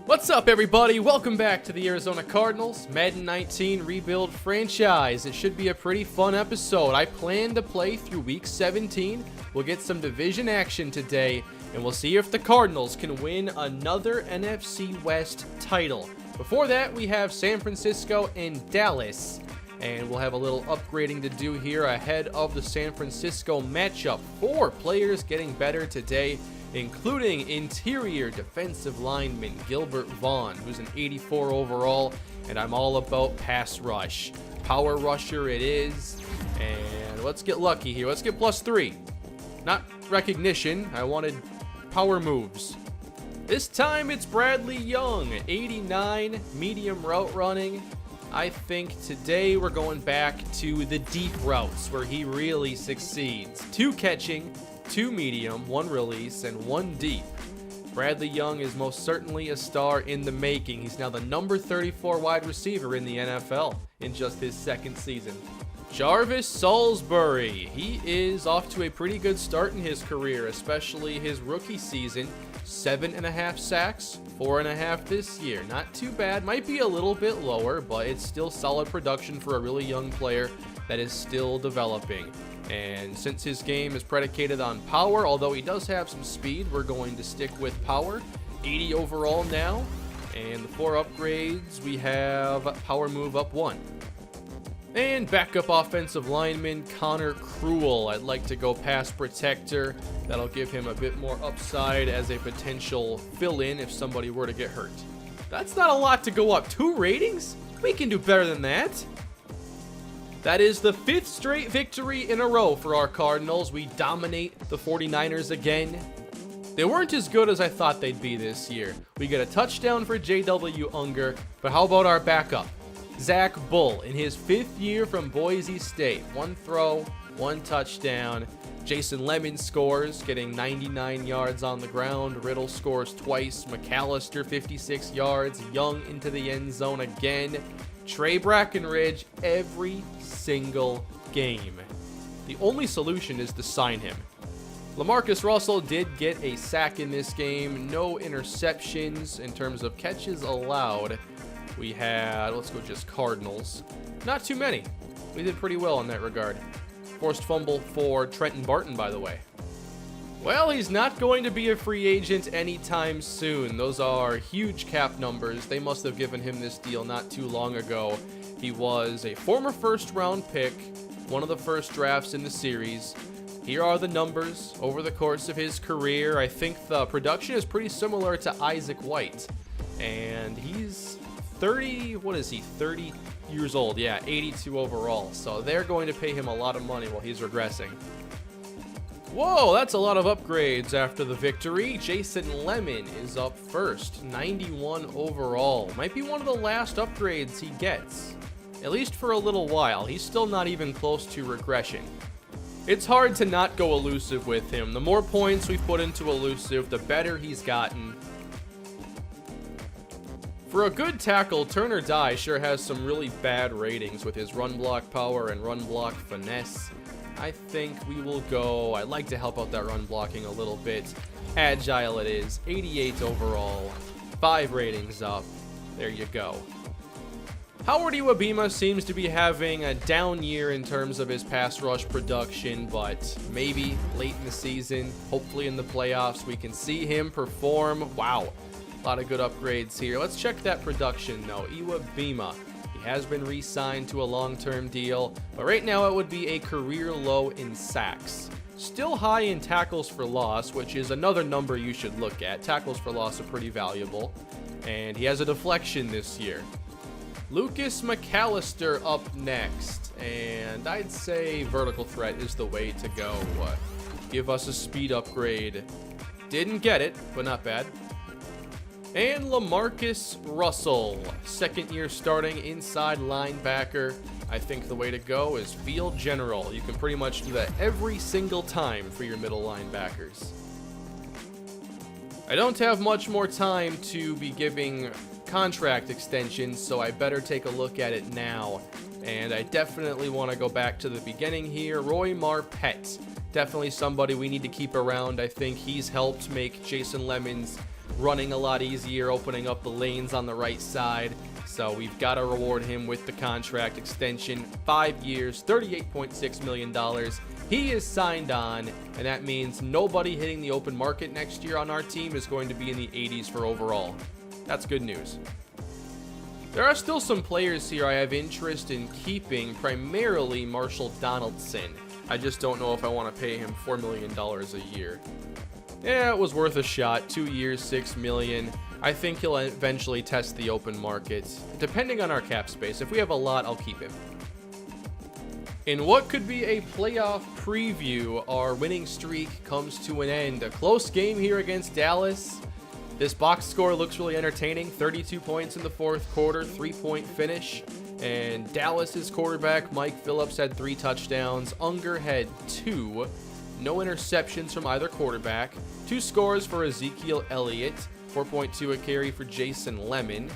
What's up, everybody? Welcome back to the Arizona Cardinals Madden 19 Rebuild franchise. It should be a pretty fun episode. I plan to play through Week 17. We'll get some division action today, and we'll see if the Cardinals can win another NFC West title. Before that, we have San Francisco and Dallas, and we'll have a little upgrading to do here ahead of the San Francisco matchup. 4 players getting better today, including interior defensive lineman Gilbert Vaughn, who's an 84 overall, and I'm all about pass rush. Power rusher it is, and let's get lucky here. Let's get +3. Not recognition, I wanted power moves. This time it's Bradley Young, 89, medium route running. I think today we're going back to the deep routes where he really succeeds. 2 catching, 2 medium, 1 release, and 1 deep. Bradley Young is most certainly a star in the making. He's now the number 34 wide receiver in the NFL in just his 2nd season. Jarvis Salisbury, he is off to a pretty good start in his career, especially his rookie season. 7.5 sacks, 4.5 this year. Not too bad, might be a little bit lower, but it's still solid production for a really young player that is still developing. And since his game is predicated on power, although he does have some speed, we're going to stick with power. 80 overall now, and the 4 upgrades, we have power move up 1. And backup offensive lineman Connor Cruel. I'd like to go pass protector. That'll give him a bit more upside as a potential fill-in if somebody were to get hurt. That's not a lot to go up. 2 ratings? We can do better than that. That is the 5th straight victory in a row for our Cardinals. We dominate the 49ers again. They weren't as good as I thought they'd be this year. We get a touchdown for J.W. Unger, but how about our backup? Zach Bull in his 5th year from Boise State. 1 throw, 1 touchdown. Jason Lemon scores, getting 99 yards on the ground. Riddle scores twice. McAllister, 56 yards. Young into the end zone again. Trey Brackenridge every single game. The only solution is to sign him. LaMarcus Russell did get a sack in this game. No interceptions in terms of catches allowed. We had, let's go just Cardinals. Not too many. We did pretty well in that regard. Forced fumble for Trenton Barton, by the way. Well, he's not going to be a free agent anytime soon. Those are huge cap numbers. They must have given him this deal not too long ago. He was a former first-round pick, one of the first drafts in the series. Here are the numbers over the course of his career. I think the production is pretty similar to Isaac White. And he's 30 years old. Yeah, 82 overall. So they're going to pay him a lot of money while he's regressing. Whoa, that's a lot of upgrades after the victory. Jason Lemon is up first, 91 overall. Might be one of the last upgrades he gets, at least for a little while. He's still not even close to regression. It's hard to not go elusive with him. The more points we've put into elusive, the better he's gotten. For a good tackle, Turner Dye sure has some really bad ratings with his run block power and run block finesse. I think we will go, I'd like to help out that run blocking a little bit. Agile it is, 88 overall, 5 ratings up. There you go. Howard Iwabima seems to be having a down year in terms of his pass rush production, but maybe late in the season, hopefully in the playoffs, we can see him perform. Wow, a lot of good upgrades here. Let's check that production though. Iwabima. Has been re-signed to a long-term deal, but right now it would be a career low in sacks. Still high in tackles for loss, which is another number you should look at. Tackles for loss are pretty valuable, and he has a deflection this year. Lucas McAllister up next, and I'd say vertical threat is the way to go. Give us a speed upgrade. Didn't get it, but not bad. And LaMarcus Russell, 2nd year starting inside linebacker. I think the way to go is field general. You can pretty much do that every single time for your middle linebackers. I don't have much more time to be giving contract extensions, so I better take a look at it now. And I definitely want to go back to the beginning here. Roy Marpet, definitely somebody we need to keep around. I think he's helped make Jason Lemon's running a lot easier, opening up the lanes on the right side. So we've got to reward him with the contract extension. 5 years, $38.6 million. He is signed on, and that means nobody hitting the open market next year on our team is going to be in the 80s for overall. That's good news. There are still some players here I have interest in keeping, primarily Marshall Donaldson. I just don't know if I want to pay him $4 million a year. Yeah, it was worth a shot. 2 years, $6 million. I think he'll eventually test the open market, depending on our cap space. If we have a lot, I'll keep him. In what could be a playoff preview, our winning streak comes to an end. A close game here against Dallas. This box score looks really entertaining. 32 points in the fourth quarter, 3-point finish. And Dallas's quarterback, Mike Phillips, had 3 touchdowns. Unger had 2. No interceptions from either quarterback. 2 scores for Ezekiel Elliott. 4.2 a carry for Jason Lemon.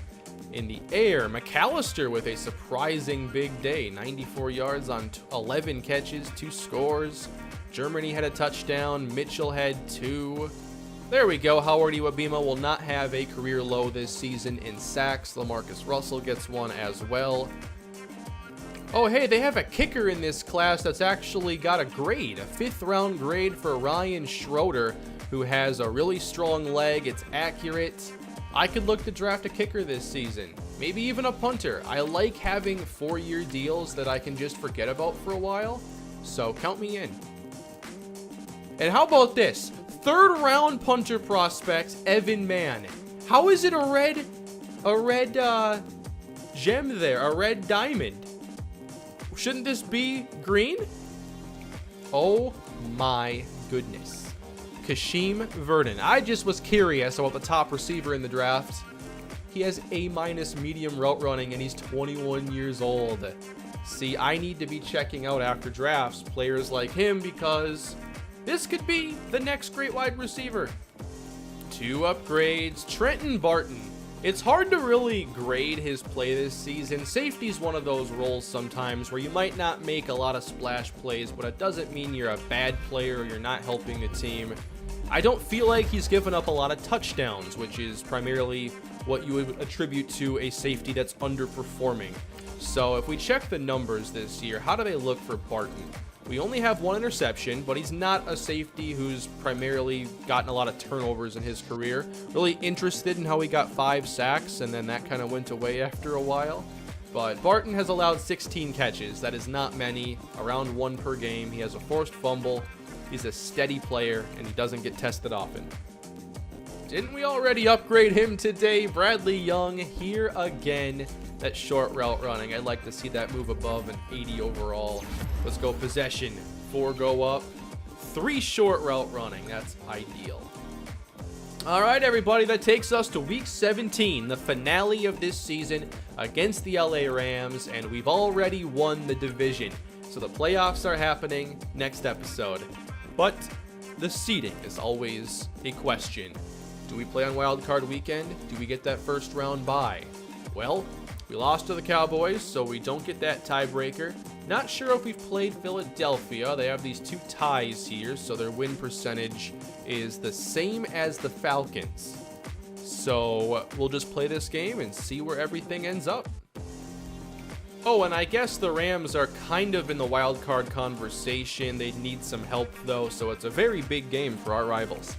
In the air, McAllister with a surprising big day. 94 yards on 11 catches, 2 scores. Germany had a touchdown. Mitchell had 2. There we go. Howard Iwabima will not have a career low this season in sacks. LaMarcus Russell gets 1 as well. Oh, hey, they have a kicker in this class that's actually got a grade. A 5th round grade for Ryan Schroeder, who has a really strong leg. It's accurate. I could look to draft a kicker this season. Maybe even a punter. I like having 4-year deals that I can just forget about for a while. So count me in. And how about this? 3rd round punter prospect, Evan Mann. How is it a red gem there? A red diamond? Shouldn't this be green? Oh my goodness. Kashim Verdon. I just was curious about the top receiver in the draft. He has A- medium route running and he's 21 years old. See, I need to be checking out after drafts players like him because this could be the next great wide receiver. 2 upgrades. Trenton Barton. It's hard to really grade his play this season. Safety's one of those roles sometimes where you might not make a lot of splash plays, but it doesn't mean you're a bad player or you're not helping the team. I don't feel like he's given up a lot of touchdowns, which is primarily what you would attribute to a safety that's underperforming. So if we check the numbers this year, how do they look for Barton? We only have 1 interception, but he's not a safety who's primarily gotten a lot of turnovers in his career. Really interested in how he got 5 sacks, and then that kind of went away after a while. But Barton has allowed 16 catches. That is not many, around 1 per game. He has a forced fumble. He's a steady player, and he doesn't get tested often. Didn't we already upgrade him today? Bradley Young here again. That short route running. I'd like to see that move above an 80 overall. Let's go possession. 4 go up. 3 short route running. That's ideal. All right, everybody. That takes us to week 17, the finale of this season against the LA Rams, and we've already won the division. So the playoffs are happening next episode. But the seeding is always a question. Do we play on Wild Card Weekend? Do we get that first round bye? Well, we lost to the Cowboys, so we don't get that tiebreaker. Not sure if we've played Philadelphia. They have these 2 ties here, so their win percentage is the same as the Falcons. So we'll just play this game and see where everything ends up. Oh, and I guess the Rams are kind of in the wild card conversation. They need some help, though, so it's a very big game for our rivals.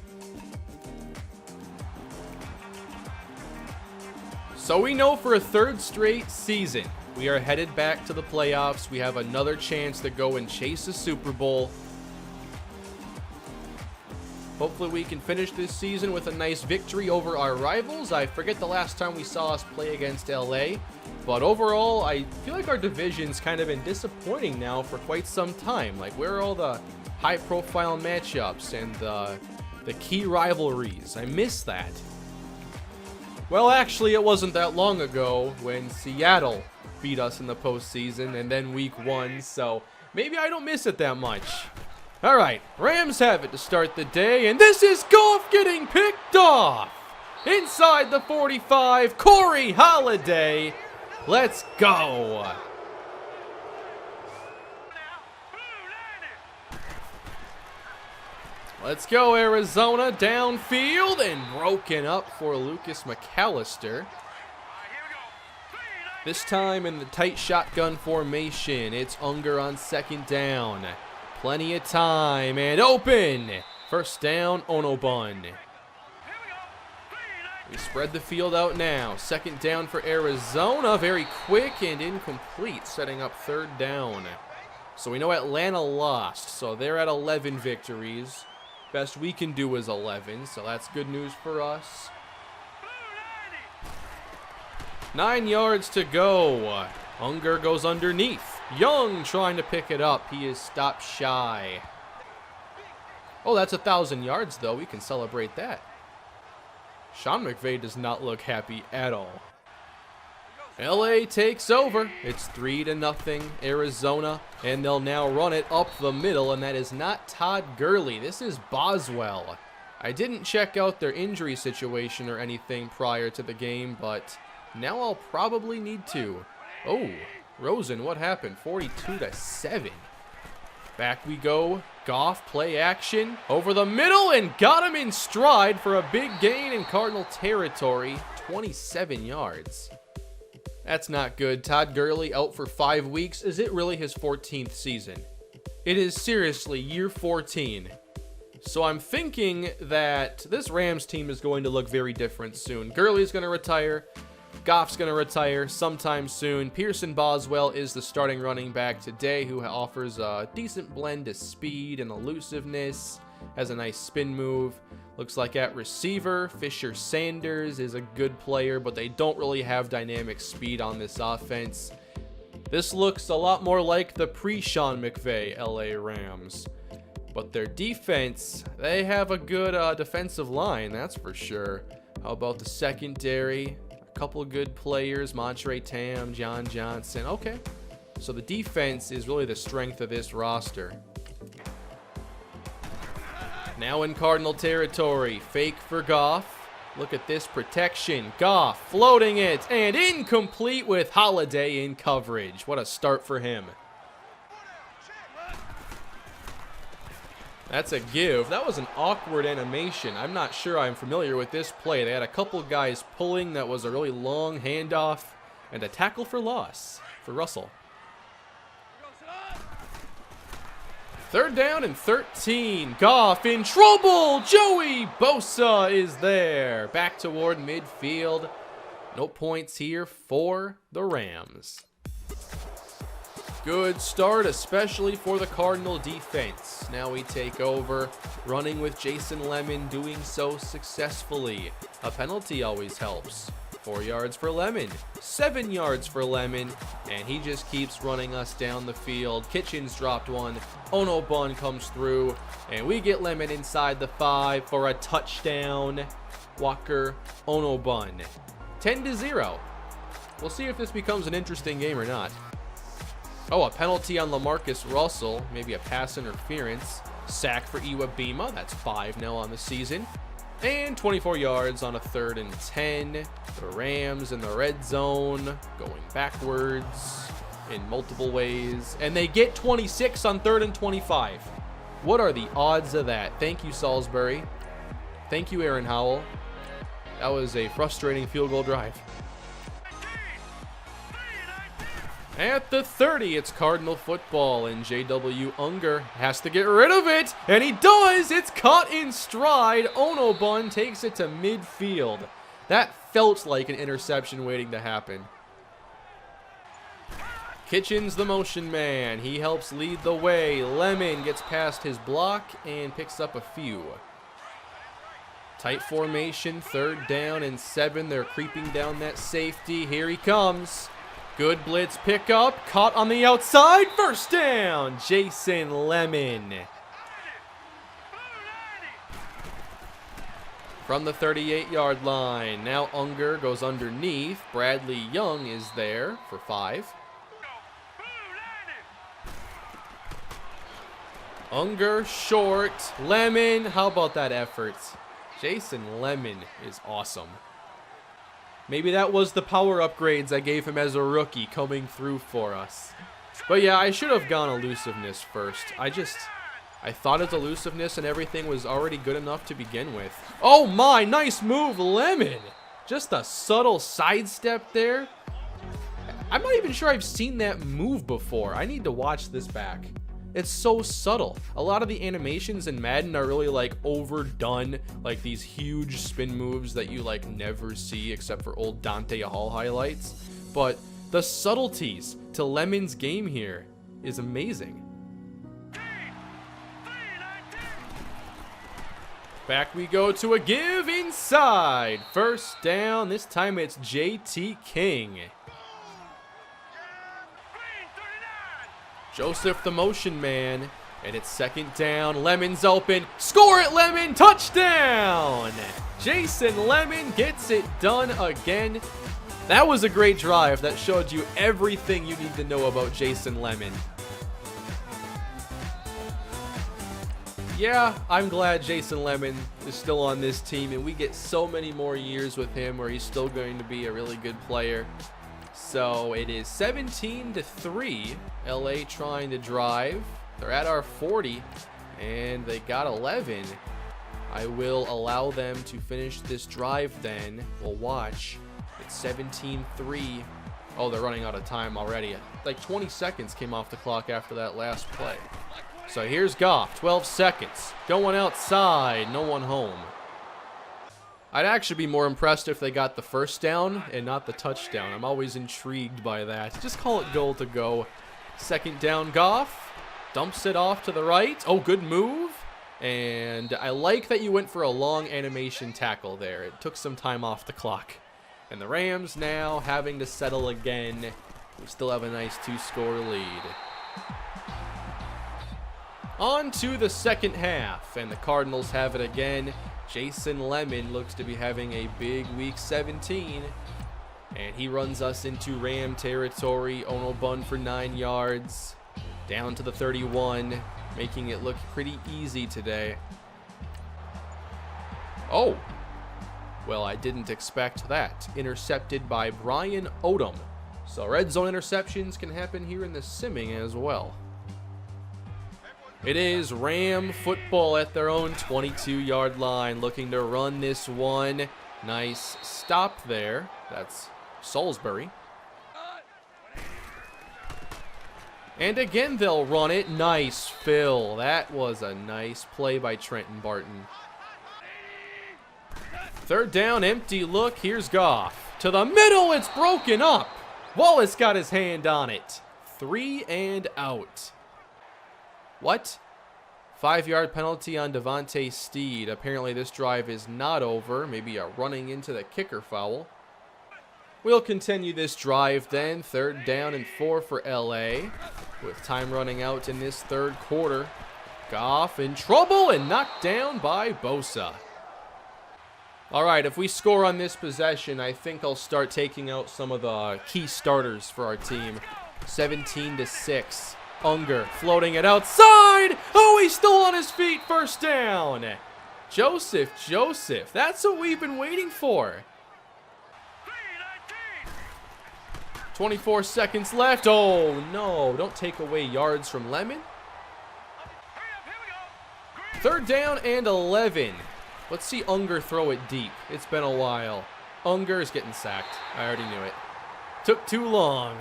So we know for a 3rd straight season, we are headed back to the playoffs. We have another chance to go and chase a Super Bowl. Hopefully we can finish this season with a nice victory over our rivals. I forget the last time we saw us play against LA. But overall, I feel like our division's kind of been disappointing now for quite some time. Like, where are all the high-profile matchups and the key rivalries? I miss that. Well, actually, it wasn't that long ago when Seattle beat us in the postseason and then week 1, so maybe I don't miss it that much. All right, Rams have it to start the day, and this is Goff getting picked off. Inside the 45, Corey Holiday. Let's go. Let's go, Arizona. Downfield and broken up for Lucas McAllister. This time in the tight shotgun formation. It's Unger on second down. Plenty of time and open. First down, Onobun. We spread the field out now. Second down for Arizona. Very quick and incomplete, setting up third down. So we know Atlanta lost, so they're at 11 victories. Best we can do is 11, so that's good news for us. 9 yards to go. Unger goes underneath. Young trying to pick it up. He is stopped shy. Oh, that's 1,000 yards, though. We can celebrate that. Sean McVay does not look happy at all. LA takes over. It's 3-0 Arizona, and they'll now run it up the middle, and that is not Todd Gurley. This is Boswell. I didn't check out their injury situation or anything prior to the game, but now I'll probably need to. Oh, Rosen, what happened? 42-7. Back we go. Goff, play action, over the middle, and got him in stride for a big gain in Cardinal territory, 27 yards. That's not good. Todd Gurley out for 5 weeks. Is it really his 14th season? It is seriously year 14. So I'm thinking that this Rams team is going to look very different soon. Gurley's going to retire. Goff's going to retire sometime soon. Pearson Boswell is the starting running back today, who offers a decent blend of speed and elusiveness. Has a nice spin move. Looks like at receiver, Fisher Sanders is a good player, but they don't really have dynamic speed on this offense. This looks a lot more like the pre-Sean McVay LA Rams. But their defense, they have a good defensive line, that's for sure. How about the secondary? A couple of good players, Montre Tam, John Johnson. Okay, so the defense is really the strength of this roster. Now in Cardinal territory, fake for Goff. Look at this protection. Goff floating it and incomplete with Holiday in coverage. What a start for him. That's a give. That was an awkward animation. I'm not sure I'm familiar with this play. They had a couple guys pulling. That was a really long handoff and a tackle for loss for Russell. Third down and 13. Goff in trouble. Joey Bosa is there. Back toward midfield. No points here for the Rams. Good start, especially for the Cardinal defense. Now we take over, running with Jason Lemon, doing so successfully. A penalty always helps. 4 yards for Lemon, 7 yards for Lemon, and he just keeps running us down the field. Kitchens dropped one. Onobun comes through, and we get Lemon inside the 5 for a touchdown. Walker Onobun. 10-0. We'll see if this becomes an interesting game or not. Oh, a penalty on LaMarcus Russell. Maybe a pass interference. Sack for Iwabima. That's 5 now on the season. And 24 yards on a 3rd and 10. The Rams in the red zone, going backwards in multiple ways. And they get 26 on 3rd and 25. What are the odds of that? Thank you, Salisbury. Thank you, Aaron Howell. That was a frustrating field goal drive. At the 30, it's Cardinal football, and J.W. Unger has to get rid of it, and he does! It's caught in stride. Onobun takes it to midfield. That felt like an interception waiting to happen. Kitchens, the motion man. He helps lead the way. Lemon gets past his block and picks up a few. Tight formation, 3rd down and 7. They're creeping down that safety. Here he comes. Good blitz pickup, caught on the outside, 1st down, Jason Lemon. From the 38-yard line, now Unger goes underneath. Bradley Young is there for 5. Unger short, Lemon, how about that effort? Jason Lemon is awesome. Maybe that was the power upgrades I gave him as a rookie coming through for us. But yeah, I should have gone elusiveness first. I thought his elusiveness and everything was already good enough to begin with. Oh my, nice move, Lemon. Just a subtle sidestep there. I'm not even sure I've seen that move before. I need to watch this back. It's so subtle. A lot of the animations in Madden are really like overdone, like these huge spin moves that you like never see except for old Dante Hall highlights. But the subtleties to Lemon's game here is amazing. Back we go to a give inside. First down. This time it's JT King. Joseph the motion man. And it's second down. Lemon's open. Score it, Lemon. Touchdown. Jason Lemon gets it done again. That was a great drive that showed you everything you need to know about Jason Lemon. Yeah, I'm glad Jason Lemon is still on this team, and we get so many more years with him where he's still going to be a really good player. So it is 17-3. LA trying to drive. They're at our 40, and they got 11. I will allow them to finish this drive then. We'll watch. It's 17-3. Oh, they're running out of time already. Like 20 seconds came off the clock after that last play. So here's Goff, 12 seconds. Going outside, no one home. I'd actually be more impressed if they got the first down and not the touchdown. I'm always intrigued by that. Just call it goal to go. Second down, Goff. Dumps it off to the right. Oh, good move. And I like that you went for a long animation tackle there. It took some time off the clock. And the Rams now having to settle again. We still have a nice 2-score lead. On to the second half, and the Cardinals have it again. Jason Lemon looks to be having a big week 17, and he runs us into Ram territory. Ono bun for 9 yards, down to the 31, making it look pretty easy today. Oh, well, I didn't expect that. Intercepted by Brian Odom. So red zone interceptions can happen here in the simming as well. It is Ram football at their own 22-yard line, looking to run this one. Nice stop there. That's Salisbury. And again, they'll run it. Nice fill. That was a nice play by Trenton Barton. Third down, empty look. Here's Goff. To the middle, it's broken up. Wallace got his hand on it. 3 and out. What? 5-yard penalty on Devontae Steed. Apparently this drive is not over. Maybe a running into the kicker foul. We'll continue this drive then. Third down and 4 for LA. With time running out in this third quarter. Goff in trouble and knocked down by Bosa. Alright, if we score on this possession, I think I'll start taking out some of the key starters for our team. 17-6. Unger floating it outside. Oh, he's still on his feet. First down. Joseph. That's what we've been waiting for. 24 seconds left. Oh, no. Don't take away yards from Lemon. Third down and 11. Let's see Unger throw it deep. It's been a while. Unger is getting sacked. I already knew it. Took too long.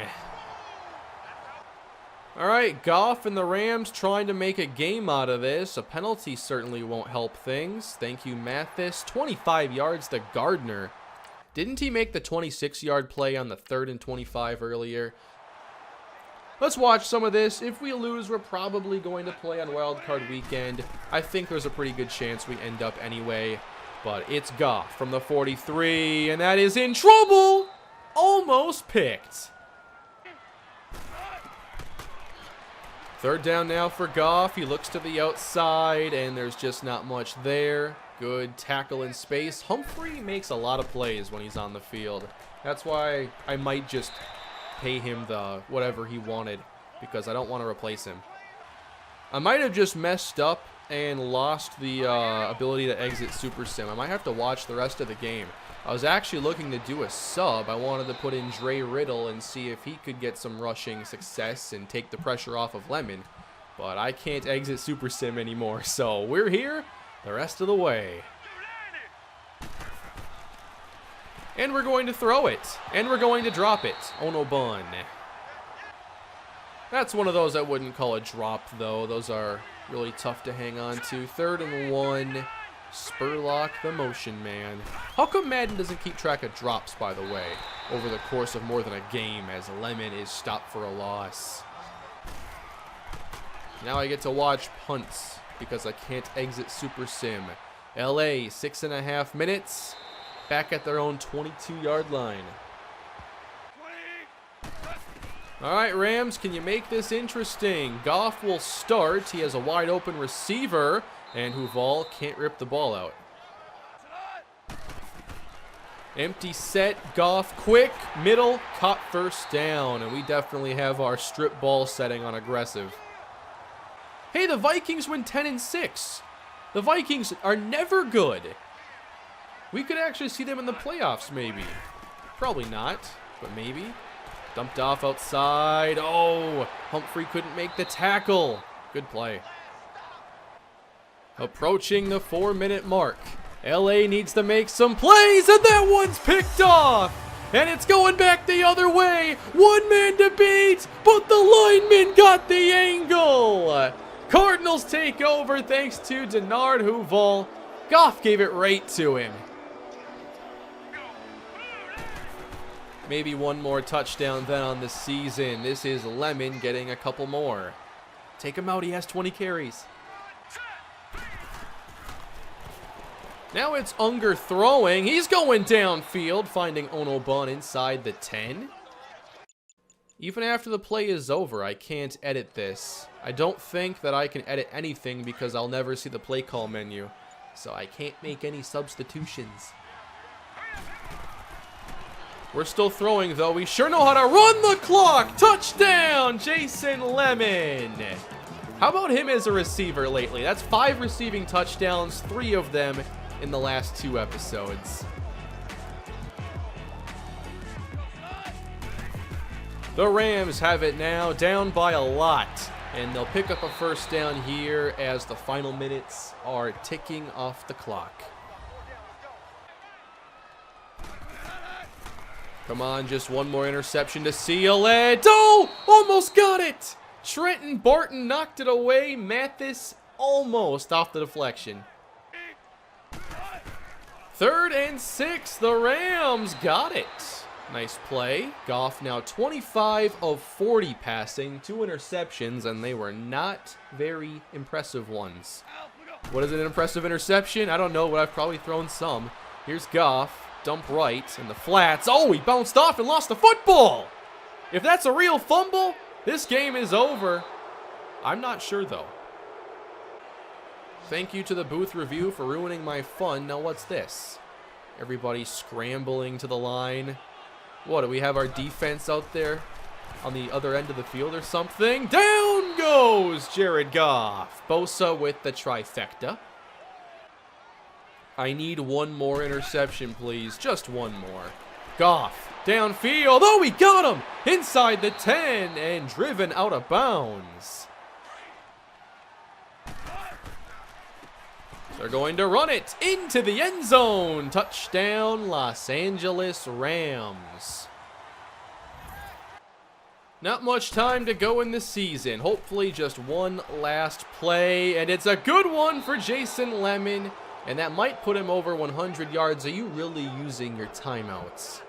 All right, Goff and the Rams trying to make a game out of this. A penalty certainly won't help things. Thank you, Mathis. 25 yards to Gardner. Didn't he make the 26-yard play on the 3rd and 25 earlier? Let's watch some of this. If we lose, we're probably going to play on Wild Card Weekend. I think there's a pretty good chance we end up anyway. But it's Goff from the 43, and that is in trouble. Almost picked. Third down now for Goff. He looks to the outside, and there's just not much there. Good tackle in space. Humphrey makes a lot of plays when he's on the field. That's why I might just pay him the whatever he wanted, because I don't want to replace him. I might have just messed up and lost the ability to exit Super Sim. I might have to watch the rest of the game. I was actually looking to do a sub. I wanted to put in Dre Riddle and see if he could get some rushing success and take the pressure off of Lemon. but I can't exit Super Sim anymore, so we're here the rest of the way. And we're going to throw it, and we're going to drop it. Oh no, bun. That's one of those I wouldn't call a drop, though. Those are really tough to hang on to. 3rd and 1. Spurlock, the motion man. How come Madden doesn't keep track of drops, by the way, over the course of more than a game, as Lemon is stopped for a loss? Now I get to watch punts because I can't exit Super Sim. LA, 6.5 minutes. Back at their own 22-yard line. All right, Rams, can you make this interesting? Goff will start. He has a wide open receiver, and Huval can't rip the ball out. Empty set, Goff quick, middle, caught, first down, and we definitely have our strip ball setting on aggressive. Hey, the Vikings win 10-6. The Vikings are never good. We could actually see them in the playoffs, maybe. Probably not, but maybe. Dumped off outside. Oh, Humphrey couldn't make the tackle. Good play. Approaching the 4-minute mark. LA needs to make some plays, and that one's picked off. And it's going back the other way. One man to beat, but the lineman got the angle. Cardinals take over thanks to Denard Huval. Goff gave it right to him. Maybe one more touchdown then on the season. This is Lemon getting a couple more. Take him out, he has 20 carries. Now it's Unger throwing. He's going downfield, finding Onobun inside the 10. Even after the play is over, I can't edit this. I don't think that I can edit anything because I'll never see the play call menu. So I can't make any substitutions. We're still throwing, though. We sure know how to run the clock. Touchdown, Jason Lemon. How about him as a receiver lately? That's 5 receiving touchdowns, 3 of them in the last 2 episodes. The Rams have it now, down by a lot. And they'll pick up a first down here as the final minutes are ticking off the clock. Come on, just one more interception to seal it. Oh, almost got it. Trenton Barton knocked it away. Mathis almost off the deflection. 3rd and 6, the Rams got it. Nice play. Goff now 25 of 40 passing, 2 interceptions, and they were not very impressive ones. What is an impressive interception? I don't know, but I've probably thrown some. Here's Goff. Dump right in the flats. Oh, he bounced off and lost the football. If that's a real fumble, this game is over. I'm not sure, though. Thank you to the booth review for ruining my fun. Now what's this? Everybody scrambling to the line. What, do we have our defense out there on the other end of the field or something? Down goes Jared Goff. Bosa with the trifecta. I need one more interception, please. Just one more. Goff, downfield. Oh, we got him! Inside the 10 and driven out of bounds. They're going to run it into the end zone. Touchdown, Los Angeles Rams. Not much time to go in the season. Hopefully just one last play, and it's a good one for Jason Lemon. And that might put him over 100 yards. Are you really using your timeouts?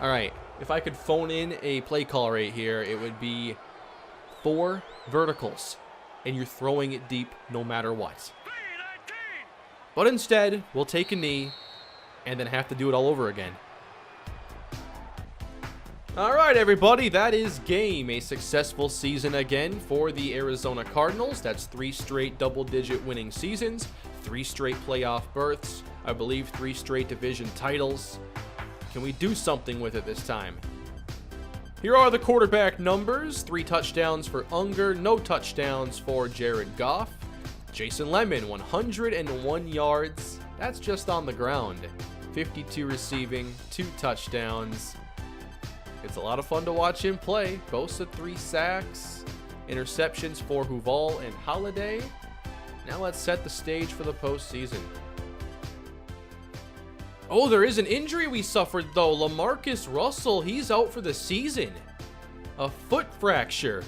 All right, if I could phone in a play call right here, it would be 4 verticals, and you're throwing it deep no matter what. But instead, we'll take a knee and then have to do it all over again. All right, everybody, that is game. A successful season again for the Arizona Cardinals. That's 3 straight double-digit winning seasons, 3 straight playoff berths, I believe 3 straight division titles. Can we do something with it this time? Here are the quarterback numbers. 3 touchdowns for Unger, no touchdowns for Jared Goff. Jason Lemon, 101 yards. That's just on the ground. 52 receiving, 2 touchdowns. It's a lot of fun to watch him play. Bosa 3 sacks. interceptions for Huval and Holiday. Now let's set the stage for the postseason. Oh, there is an injury we suffered though. LaMarcus Russell, he's out for the season. A foot fracture.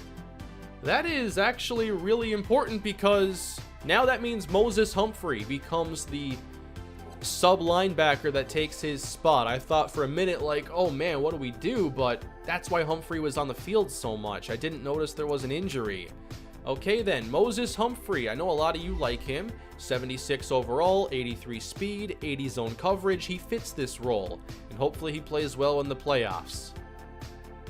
That is actually really important because now that means Moses Humphrey becomes the sub linebacker that takes his spot. I thought for a minute like, oh man, what do we do? But that's why Humphrey was on the field so much. I didn't notice there was an injury. Okay then, Moses Humphrey. I know a lot of you like him. 76 overall, 83 speed, 80 zone coverage. He fits this role, and hopefully he plays well in the playoffs.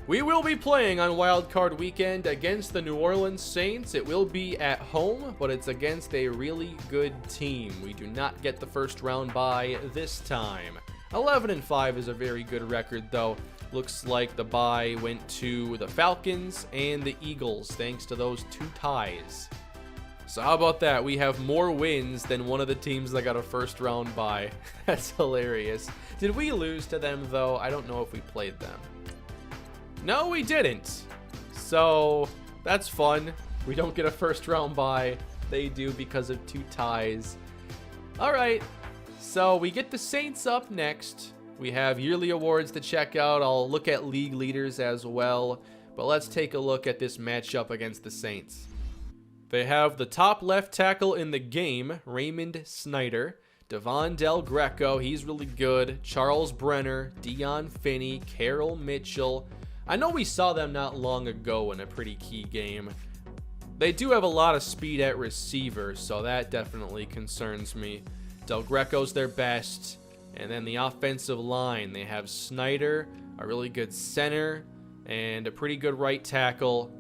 We will be playing on Wild Card Weekend against the New Orleans Saints. It will be at home, but it's against a really good team. We do not get the first round bye this time. 11-5 is a very good record though. Looks like the bye went to the Falcons and the Eagles thanks to those 2 ties. So how about that? We have more wins than one of the teams that got a first round bye. That's hilarious. Did we lose to them though? I don't know if we played them. No, we didn't. So that's fun. We don't get a first round bye. They do because of 2 ties. All right. So we get the Saints up next. We have yearly awards to check out. I'll look at league leaders as well. But let's take a look at this matchup against the Saints. They have the top left tackle in the game, Raymond Snyder. Devon Del Greco, he's really good. Charles Brenner, Dion Finney, Carroll Mitchell. I know we saw them not long ago in a pretty key game. They do have a lot of speed at receiver, so that definitely concerns me. Del Greco's their best. And then the offensive line, they have Snyder, a really good center, and a pretty good right tackle.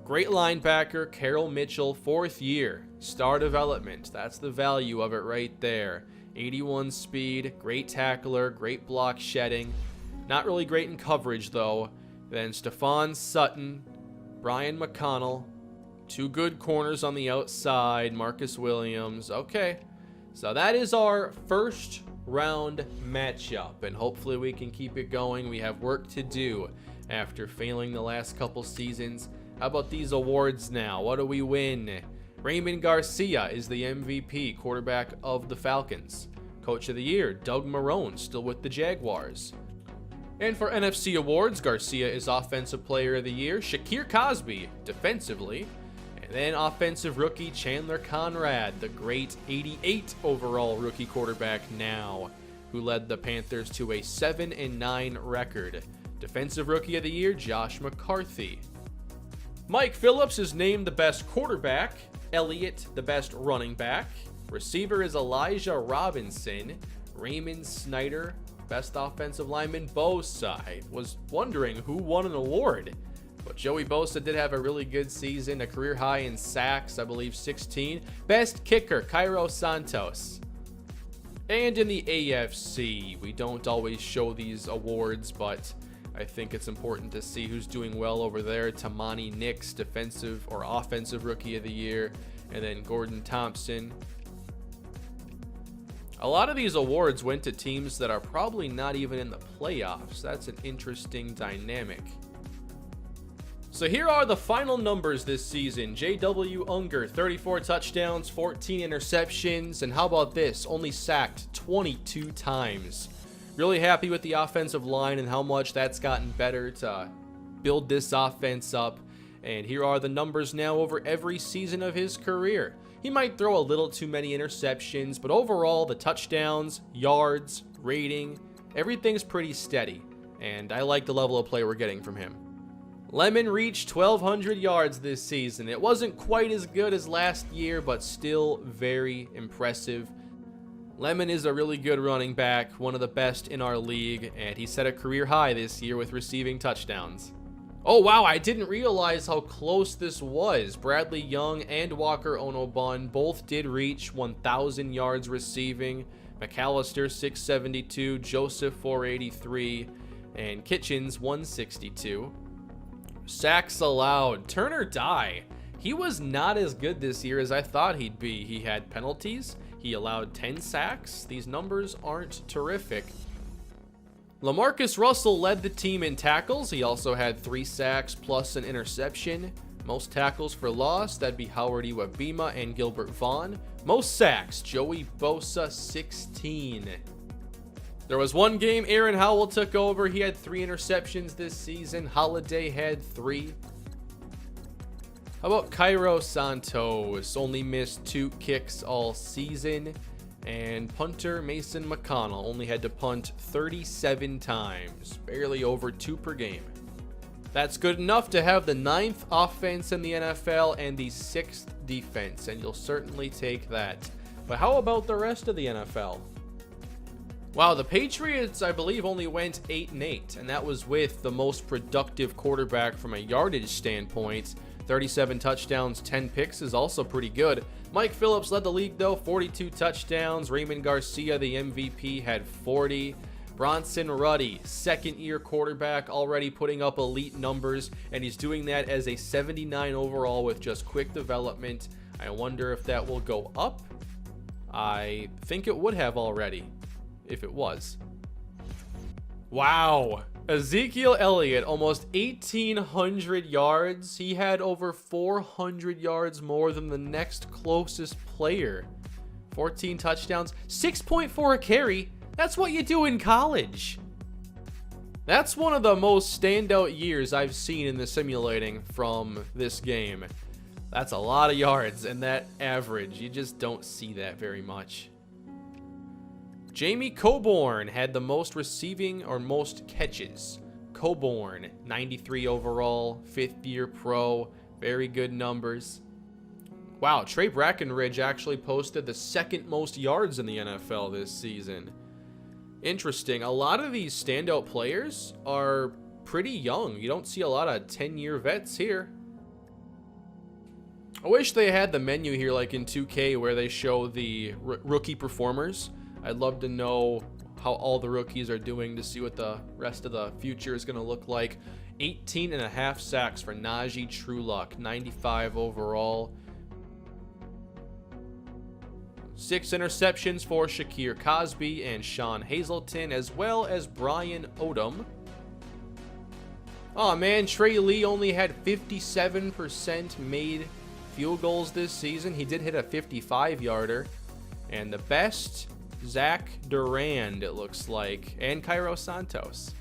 Great linebacker, Carroll Mitchell, 4th year, star development. That's the value of it right there. 81 speed, great tackler, great block shedding. Not really great in coverage though. Then Stephon Sutton, Brian McConnell, 2 good corners on the outside, Marcus Williams. Okay, so that is our first round matchup, and hopefully we can keep it going. We have work to do after failing the last couple seasons. How about these awards now? What do we win? Raymond Garcia is the MVP, quarterback of the Falcons. Coach of the Year, Doug Marrone, still with the Jaguars. And for NFC awards, Garcia is Offensive Player of the Year, Shakir Cosby defensively, and then Offensive Rookie Chandler Conrad, the great 88 overall rookie quarterback now, who led the Panthers to a 7-9 record. Defensive Rookie of the Year, Josh McCarthy. Mike Phillips is named the best quarterback, Elliott the best running back, receiver is Elijah Robinson, Raymond Snyder, best offensive lineman Bosa. I was wondering who won an award, but Joey Bosa did have a really good season, a career high in sacks, I believe 16. Best kicker, Cairo Santos. And in the AFC, we don't always show these awards, but I think it's important to see who's doing well over there. Tamani Nix, defensive or offensive rookie of the year, and then Gordon Thompson. A lot of these awards went to teams that are probably not even in the playoffs. That's an interesting dynamic. So here are the final numbers this season. J.W. Unger, 34 touchdowns, 14 interceptions, and how about this? Only sacked 22 times. Really happy with the offensive line and how much that's gotten better to build this offense up. And here are the numbers now over every season of his career. He might throw a little too many interceptions, but overall the touchdowns, yards, rating, everything's pretty steady. And I like the level of play we're getting from him. Lemon reached 1,200 yards this season. It wasn't quite as good as last year, but still very impressive. Lemon is a really good running back, one of the best in our league, and he set a career high this year with receiving touchdowns. Oh wow, I didn't realize how close this was. Bradley Young and Walker Onobun both did reach 1,000 yards receiving. McAllister 672, Joseph 483, and Kitchens 162. Sacks allowed. Turner Dye. He was not as good this year as I thought he'd be. He had penalties. He allowed 10 sacks. These numbers aren't terrific. LaMarcus Russell led the team in tackles. He also had 3 sacks plus an interception. Most tackles for loss, that'd be Howard Iwabima and Gilbert Vaughn. Most sacks, Joey Bosa, 16. There was one game Aaron Howell took over. He had 3 interceptions this season. Holiday had 3. How about Cairo Santos? Only missed 2 kicks all season. And punter Mason McConnell only had to punt 37 times. Barely over 2 per game. That's good enough to have the 9th offense in the NFL and the 6th defense, and you'll certainly take that. But how about the rest of the NFL? Wow, the Patriots, I believe, only went 8-8, and that was with the most productive quarterback from a yardage standpoint. 37 touchdowns, 10 picks is also pretty good. Mike Phillips led the league, though, 42 touchdowns. Raymond Garcia, the MVP, had 40. Bronson Ruddy, second-year quarterback, already putting up elite numbers, and he's doing that as a 79 overall with just quick development. I wonder if that will go up. I think it would have already, if it was. Wow. Ezekiel Elliott, almost 1,800 yards. He had over 400 yards more than the next closest player. 14 touchdowns, 6.4 a carry. That's what you do in college. That's one of the most standout years I've seen in the simulating from this game. That's a lot of yards, and that average, you just don't see that very much. Jamie Coburn had the most receiving or most catches. Coburn, 93 overall, 5th-year pro, very good numbers. Wow, Trey Brackenridge actually posted the 2nd most yards in the NFL this season. Interesting. A lot of these standout players are pretty young. You don't see a lot of 10-year vets here. I wish they had the menu here like in 2K where they show the rookie performers. I'd love to know how all the rookies are doing to see what the rest of the future is going to look like. 18.5 sacks for Najee Trueluck, 95 overall. 6 interceptions for Shakir Cosby and Sean Hazelton, as well as Brian Odom. Oh man, Trey Lee only had 57% made field goals this season. He did hit a 55-yarder. And the best, Zach Durand, it looks like, and Cairo Santos.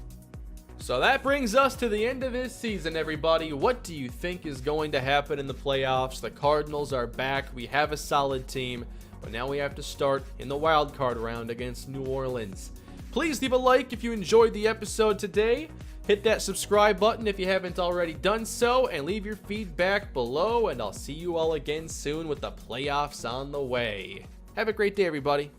So that brings us to the end of this season, everybody. What do you think is going to happen in the playoffs? The Cardinals are back. We have a solid team. But now we have to start in the wild card round against New Orleans. Please leave a like if you enjoyed the episode today. Hit that subscribe button if you haven't already done so. And leave your feedback below. And I'll see you all again soon with the playoffs on the way. Have a great day, everybody.